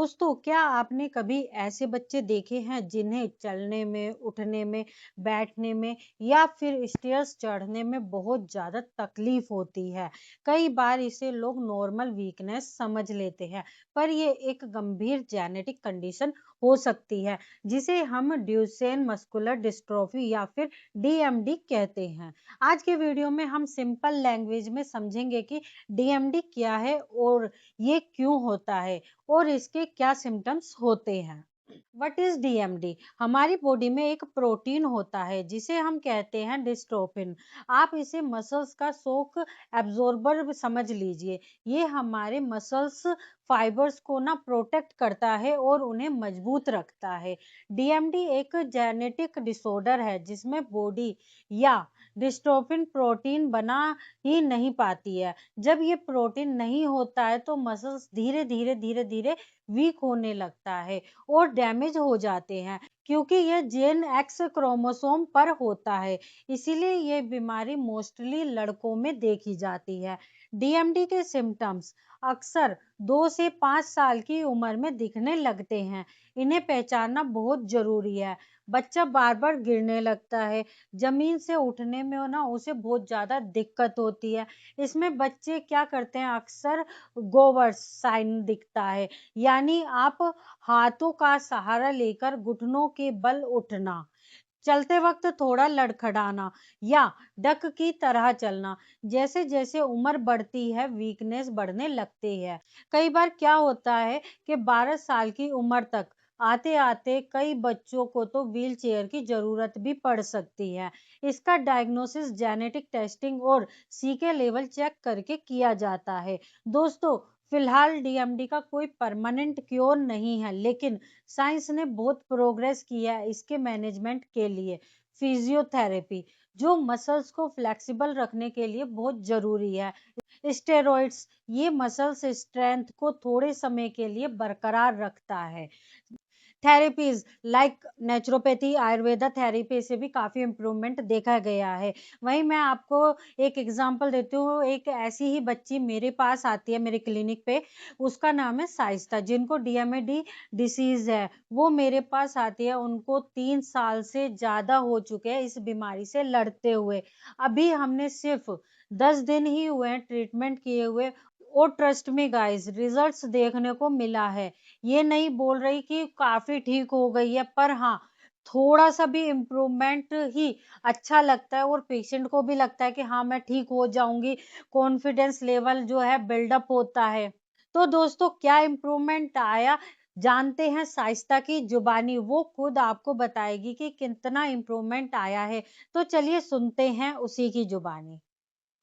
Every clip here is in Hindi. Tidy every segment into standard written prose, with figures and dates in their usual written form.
दोस्तों, क्या आपने कभी ऐसे बच्चे देखे हैं जिन्हें चलने में, उठने में, बैठने में या फिर स्टेयर्स चढ़ने में बहुत ज़्यादा तकलीफ होती है? कई बार इसे लोग नॉर्मल वीकनेस समझ लेते हैं, पर ये एक गंभीर जेनेटिक कंडीशन हो सकती है, जिसे हम ड्यूचेन मस्कुलर डिस्ट्रोफी या फिर डीएमडी कहते हैं। आज के वीडियो में हम सिंपल लैंग्वेज में समझेंगे कि डीएमडी क्या है और ये क्यों होता है और इसके क्या सिम्टम्स होते हैं। What is DMD? हमारी बॉडी में एक प्रोटीन होता है जिसे हम कहते हैं डिस्ट्रोफिन। आप इसे मसल्स का शॉक एब्जॉर्बर समझ लीजिए। ये हमारे मसल्स फाइबर्स को ना प्रोटेक्ट करता है और उन्हें मजबूत रखता है। डीएमडी एक जेनेटिक डिसऑर्डर है जिसमें बॉडी या डिस्ट्रोफिन प्रोटीन बना ही नहीं पाती है। जब ये प्रोटीन नहीं होता है तो मसल्स धीरे धीरे वीक होने लगता है और डैमेज हो जाते हैं, क्योंकि यह जेन एक्स क्रोमोसोम पर होता है। इसीलिए ये बीमारी मोस्टली लड़कों में देखी जाती है। डीएमडी के सिम्टम्स अक्सर 2 से 5 साल की उम्र में दिखने लगते हैं। इन्हें पहचानना बहुत जरूरी है। बच्चा बार बार गिरने लगता है, जमीन से उठने में ना उसे बहुत ज्यादा दिक्कत होती है। इसमें बच्चे क्या करते हैं, अक्सर गोवर्स साइन दिखता है, यानी आप हाथों का सहारा लेकर घुटनों के बल उठना, चलते वक्त थोड़ा लड़खड़ाना या डक की तरह चलना। जैसे जैसे उम्र बढ़ती है वीकनेस बढ़ने लगती है। कई बार क्या होता है कि 12 साल की उम्र तक आते आते कई बच्चों को तो व्हील चेयर की जरूरत भी पड़ सकती है। इसका डायग्नोसिस जेनेटिक टेस्टिंग और सीके लेवल चेक करके किया जाता है। दोस्तों, फिलहाल डीएमडी का कोई परमानेंट क्योर नहीं है, लेकिन साइंस ने बहुत प्रोग्रेस किया है इसके मैनेजमेंट के लिए। फिजियोथेरेपी, जो मसल्स को फ्लेक्सिबल रखने के लिए बहुत जरूरी है। स्टेरॉइड्स, ये मसल्स स्ट्रेंथ को थोड़े समय के लिए बरकरार रखता है। Therapies like naturopathy, Ayurveda therapy से भी काफी इम्प्रूवमेंट देखा गया है। वहीं मैं आपको एक एग्जांपल देती हूँ। एक ऐसी ही बच्ची मेरे पास आती है मेरे क्लिनिक पे। उसका नाम है साइस्ता, जिनको डीएमडी डिसीज है। वो मेरे पास आती है, उनको 3 साल से ज्यादा हो चुके हैं इस बीमारी से लड़ते हुए। अभी हमने सिर्फ 10 दिन ही हुए हैं ट्रीटमेंट किए हुए, और ट्रस्ट मी गाइस, रिजल्ट्स देखने को मिला है। ये नहीं बोल रही कि काफी ठीक हो गई है, पर हाँ, थोड़ा सा भी इम्प्रूवमेंट ही अच्छा लगता है और पेशेंट को भी लगता है कि हाँ, मैं ठीक हो जाऊंगी। कॉन्फिडेंस लेवल जो है बिल्डअप होता है। तो दोस्तों, क्या इम्प्रूवमेंट आया, जानते हैं साइस्ता की जुबानी। वो खुद आपको बताएगी कि कितना इम्प्रूवमेंट आया है। तो चलिए सुनते हैं उसी की जुबानी।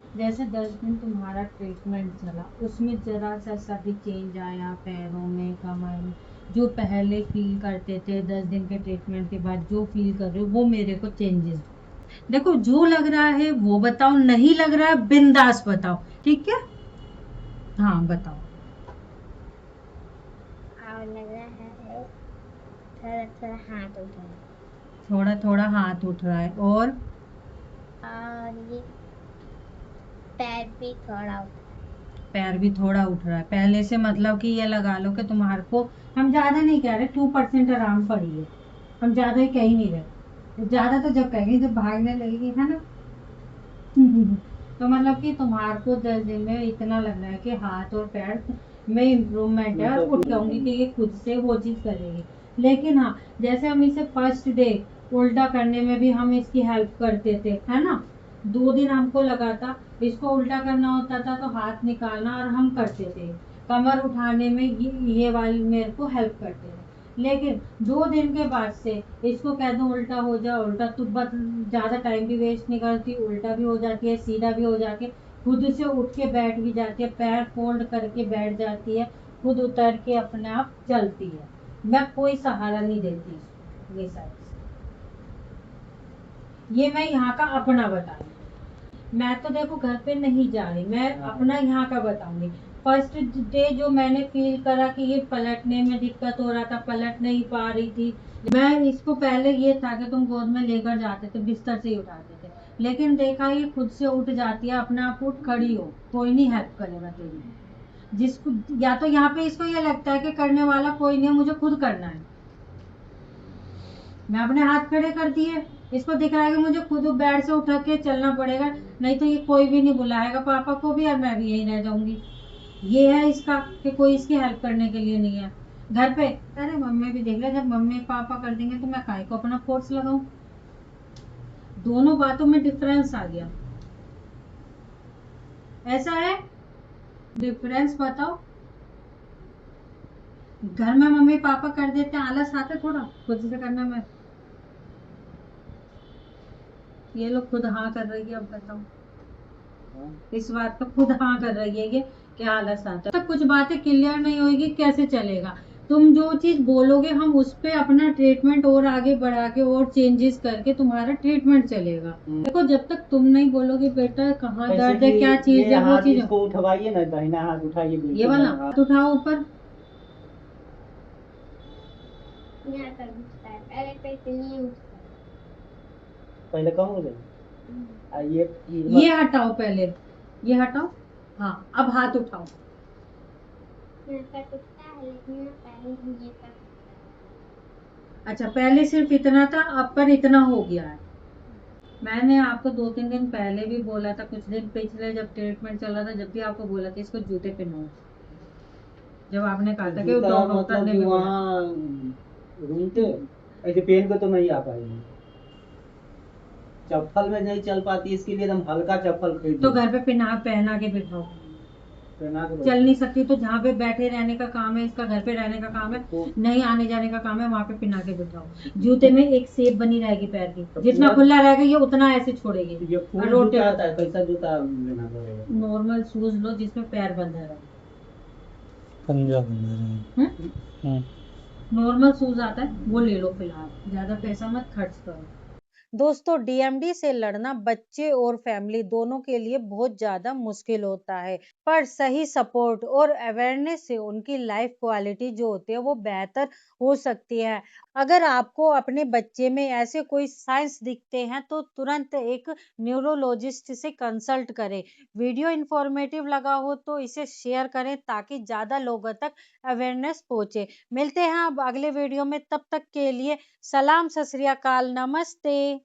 जैसे 10 दिन तुम्हारा ट्रीटमेंट चला, उसमें जरा सा भी चेंज आया पैरों में, कमर में? जो पहले फील करते थे 10 दिन के ट्रीटमेंट के बाद जो फील कर रहे हो, वो मेरे को चेंजेस देखो। जो लग रहा है वो बताओ, नहीं लग रहा है बिंदास बताओ, ठीक है? हाँ बताओ। और लग रहा है थोड़ा थोड़ा हाथ उठ रहा है। थोड़ा थोड़ा हाथ उठ रहा है, और ये पैर भी थोड़ा उठ पैर भी थोड़ा उठ रहा है पहले से। मतलब कि ये लगा लो कि तुम्हारे को, हम ज्यादा नहीं कह रहे, 2% आराम पड़ी है। हम ज्यादा ही कह ही नहीं रहे। ज्यादा तो जब कहेंगे जब भागने लगेगी, है ना? तो मतलब कि तुम्हारे को 10 दिन में इतना लग रहा है कि हाथ और पैर में इम्प्रूवमेंट है, और उठ जाऊंगी कि ये खुद से वो चीज करेगी। लेकिन हाँ, जैसे हम इसे फर्स्ट डे उल्टा करने में भी हम इसकी हेल्प करते थे, है ना? 2 दिन हमको लगा था, इसको उल्टा करना होता था तो हाथ निकालना और हम करते थे। कमर उठाने में ये वाली मेरे को हेल्प करते थे। लेकिन 2 दिन के बाद से इसको कह दो उल्टा हो जा, उल्टा तो बस ज्यादा टाइम भी वेस्ट नहीं करती, उल्टा भी हो जाती है, सीधा भी हो जाके खुद से उठ के बैठ भी जाती है, पैर फोल्ड करके बैठ जाती है, खुद उतर के अपने आप चलती है। मैं कोई सहारा नहीं देती इसको। ये साइज, ये मैं यहाँ का अपना बता रही हूँ। मैं तो देखो घर पे नहीं जा रही, मैं अपना यहाँ का बताऊंगी। फर्स्ट डे जो मैंने फील करा कि ये पलटने में दिक्कत हो रहा था, पलट नहीं पा रही थी। मैं इसको पहले ये था कि तुम गोद में लेकर जाते थे, बिस्तर से ही उठाते थे, लेकिन देखा ये खुद से उठ जाती है, अपने आप उठ खड़ी हो, कोई नहीं हेल्प करेगा तेरी। जिसको या तो यहाँ पे इसको ये लगता है कि करने वाला कोई नहीं है, मुझे खुद करना है। मैं अपने हाथ खड़े कर दिए, इसको दिख रहा है कि मुझे खुद बेड से उठा के चलना पड़ेगा, नहीं तो ये कोई भी नहीं बुलाएगा पापा को भी, और मैं भी यहीं रह जाऊंगी। ये है इसका कि कोई इसकी हेल्प करने के लिए नहीं है घर पे। अरे मम्मी भी देख ले, जब मम्मी पापा कर देंगे तो मैं काहे को अपना फोर्स लगाऊं। दोनों बातों में डिफरेंस आ गया। ऐसा है, डिफरेंस बताओ। घर में मम्मी पापा कर देते हैं, आलस आता थोड़ा खुद से करने में। ये लोग खुद हाँ कर रही है, अब बताओ। इस बात पर खुद हाँ कर रही है ये, क्या आलस आता है। तब कुछ बातें क्लियर नहीं होगी, कैसे चलेगा। तुम जो चीज बोलोगे हम उस पे अपना ट्रीटमेंट और आगे बढ़ा के और चेंजेस करके तुम्हारा ट्रीटमेंट चलेगा। देखो जब तक तुम नहीं बोलोगे बेटा कहाँ जैसे दर्द है, कि क्या चीज ये है, वो हाथ चीज इसको उठवाइए ना, दाहिना हाथ उठाइए ये बिल्कुल वाला ना। हाथ उठाओ ऊपर। यहाँ तक उठता है, पहले पे इतनी उठता है। पहले कम हो गई। ये ये हटाओ पहले, ये हटाओ। हाँ अब हाथ उठाओ। यहाँ तक उठता है, लेकिन ना पहले ये तक उठता है। अच्छा पहले सिर्फ इतना था, अब पर इतना हो गया है। मैंने आपको 2-3 दिन पहले भी बोला था, कुछ दिन पिछले जब ट्रीटमेंट चल रहा था, जब भी आपको बोला था इसको जूते पहनाओ। जब आपने कहा था कि जूता डॉक्टर मतलब ने कि भी बोला। वहाँ रूम पे ऐसे पहन के तो नहीं आ पाएगी। चप्पल में नहीं चल पाती, इसके लिए एकदम हल्का चप्पल खरीद तो लो। घर पे पहना के बिठाओ। पहना के चल बैठो। नहीं सकती तो जहाँ पे बैठे रहने का काम है इसका, घर पे रहने का काम है, तो नहीं आने जाने का काम है, वहां पे पहना के बिठाओ। जूते में एक शेप बनी रहेगी पैर की, तो जितना पूरा खुला रहेगा ये उतना ऐसे छोड़ेगी। ये फुल जूता आता है, कैसा जूता लेना पड़ेगा? नॉर्मल शूज लो जिसमें पैर बंधा रहे। पंजा बंधा रहे। नॉर्मल शूज आता है वो ले लो फिलहाल, ज्यादा पैसा मत खर्च करो। दोस्तों डीएमडी से लड़ना बच्चे और फैमिली दोनों के लिए बहुत ज्यादा मुश्किल होता है, पर सही सपोर्ट और अवेयरनेस से उनकी लाइफ क्वालिटी जो होती है वो बेहतर हो सकती है। अगर आपको अपने बच्चे में ऐसे कोई साइंस दिखते हैं तो तुरंत एक न्यूरोलॉजिस्ट से कंसल्ट करें। वीडियो इंफॉर्मेटिव लगा हो तो इसे शेयर करें ताकि ज्यादा लोगों तक अवेयरनेस पहुंचे। मिलते हैं अब अगले वीडियो में, तब तक के लिए सलाम, सत श्री अकाल, नमस्ते।